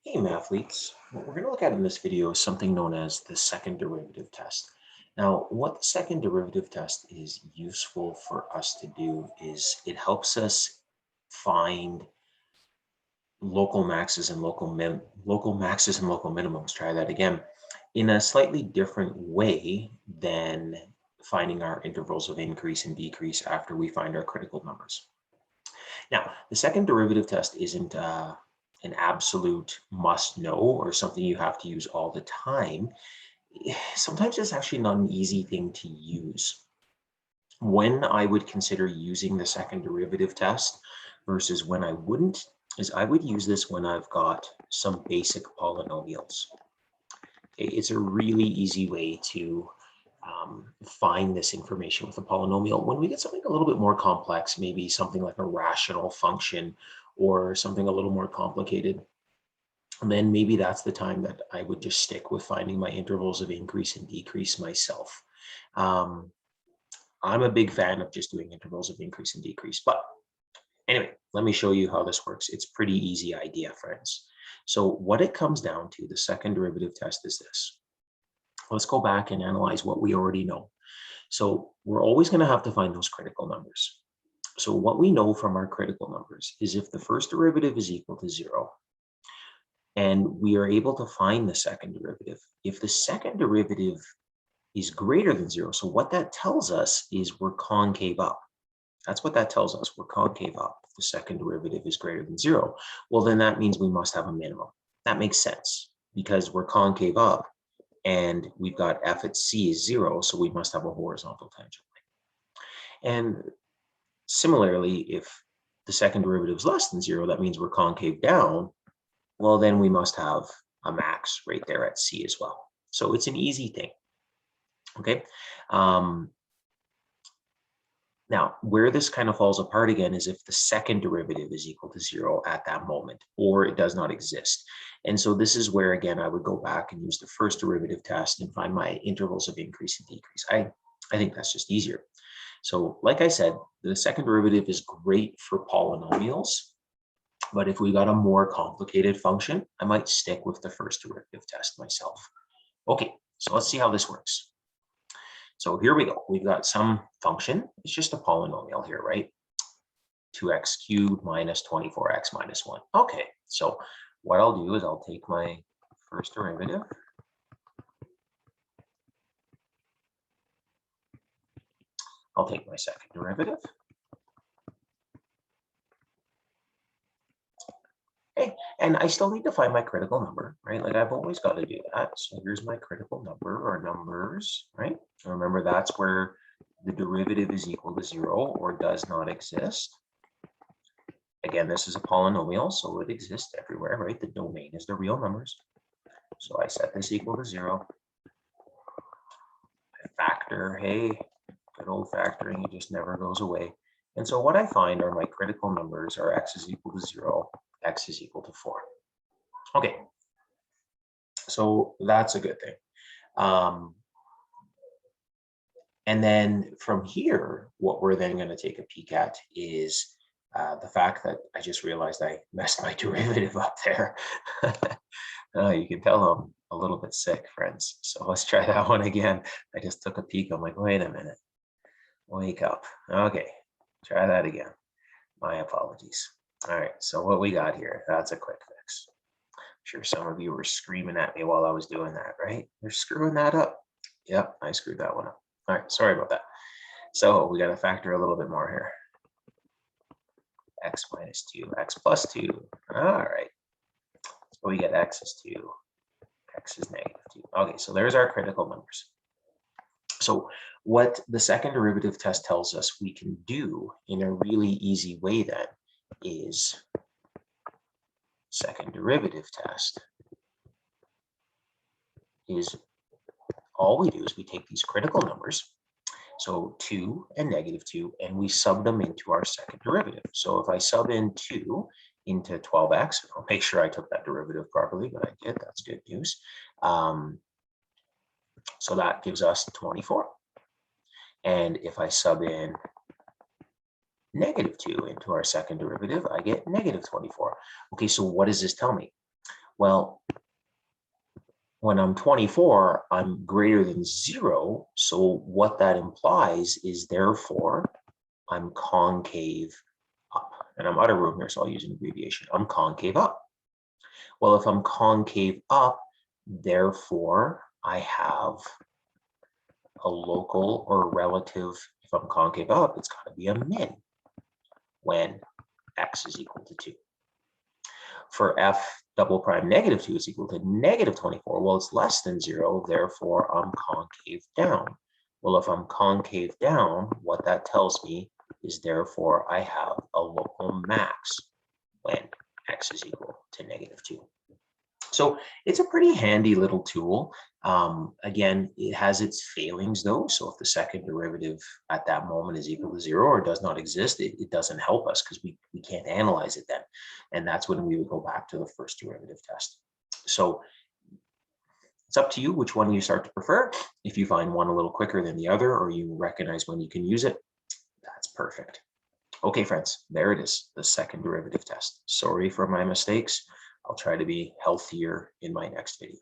Hey, mathletes. What we're going to look at in this video is something known as the second derivative test. Now, what the second derivative test is useful for us to do is it helps us find local maxes and local maxes and local minimums. Try that again. In a slightly different way than finding our intervals of increase and decrease after we find our critical numbers. Now, the second derivative test isn't an absolute must know or something you have to use all the time. Sometimes it's actually not an easy thing to use. When I would consider using the second derivative test versus when I wouldn't is I would use this when I've got some basic polynomials. It's a really easy way to find this information with a polynomial. When we get something a little bit more complex, maybe something like a rational function or something a little more complicated, and then maybe that's the time that I would just stick with finding my intervals of increase and decrease myself. I'm a big fan of just doing intervals of increase and decrease. But anyway, let me show you how this works. It's pretty easy idea, friends. So what it comes down to, the second derivative test is this. Let's go back and analyze what we already know. So we're always going to have to find those critical numbers. So what we know from our critical numbers is if the first derivative is equal to 0, and we are able to find the second derivative, if the second derivative is greater than 0, so what that tells us is we're concave up. That's what that tells us. We're concave up. If the second derivative is greater than 0, well, then that means we must have a minimum. That makes sense because we're concave up and we've got f at c is 0, so we must have a horizontal tangent line. And similarly, if the second derivative is less than 0, that means we're concave down. Well, then we must have a max right there at c as well. So it's an easy thing. Okay. Now, where this kind of falls apart again is if the second derivative is equal to 0 at that moment, or it does not exist. And so this is where, again, I would go back and use the first derivative test and find my intervals of increase and decrease. I think that's just easier. So like I said, the second derivative is great for polynomials, but if we got a more complicated function, I might stick with the first derivative test myself. Okay, so let's see how this works. So here we go. We've got some function. It's just a polynomial here, right? 2x cubed minus 24x minus 1. Okay, so what I'll do is I'll take my first derivative. I'll take my second derivative. Okay, and I still need to find my critical number, right? Like I've always got to do that. So here's my critical number or numbers, right? Remember, that's where the derivative is equal to 0 or does not exist. Again, this is a polynomial, so it exists everywhere, right? The domain is the real numbers. So I set this equal to 0. I factor, hey, good old factoring, it just never goes away. And so what I find are my critical numbers are x is equal to 0, x is equal to 4. Okay, so that's a good thing. And then from here, what we're then going to take a peek at is the fact that I just realized I messed my derivative up there. You can tell I'm a little bit sick, friends. So let's try that one again. I just took a peek. I'm like, wait a minute. Wake up. Okay, try that again. My apologies. All right, so what we got here, that's a quick fix. I'm sure some of you were screaming at me while I was doing that, right? They're screwing that up. Yep, I screwed that one up. All right, sorry about that. So we got to factor a little bit more here. X minus 2, x plus 2. All right. So we get x is 2, x is negative 2. Okay, so there's our critical numbers. So what the second derivative test tells us we can do in a really easy way then is second derivative test is all we do is we take these critical numbers, so 2 and negative 2, and we sub them into our second derivative. So if I sub in 2 into 12x, I'll make sure I took that derivative properly, but I did. That's good news. So that gives us 24. And if I sub in negative 2 into our second derivative, I get negative 24. Okay, so what does this tell me? Well, when I'm 24, I'm greater than 0. So what that implies is therefore I'm concave up. And I'm out of room here, so I'll use an abbreviation. I'm concave up. Well, if I'm concave up, therefore I have a local or relative. If I'm concave up, it's got to be a min when x is equal to 2. For f double prime negative 2 is equal to negative 24. Well, it's less than 0, therefore I'm concave down. Well, if I'm concave down, what that tells me is therefore I have a local max when x is equal to negative 2. So it's a pretty handy little tool. Again, it has its failings though. So if the second derivative at that moment is equal to 0 or does not exist, it doesn't help us because we can't analyze it then. And that's when we would go back to the first derivative test. So it's up to you which one you start to prefer. If you find one a little quicker than the other, or you recognize when you can use it, that's perfect. Okay, friends, there it is, the second derivative test. Sorry for my mistakes. I'll try to be healthier in my next video.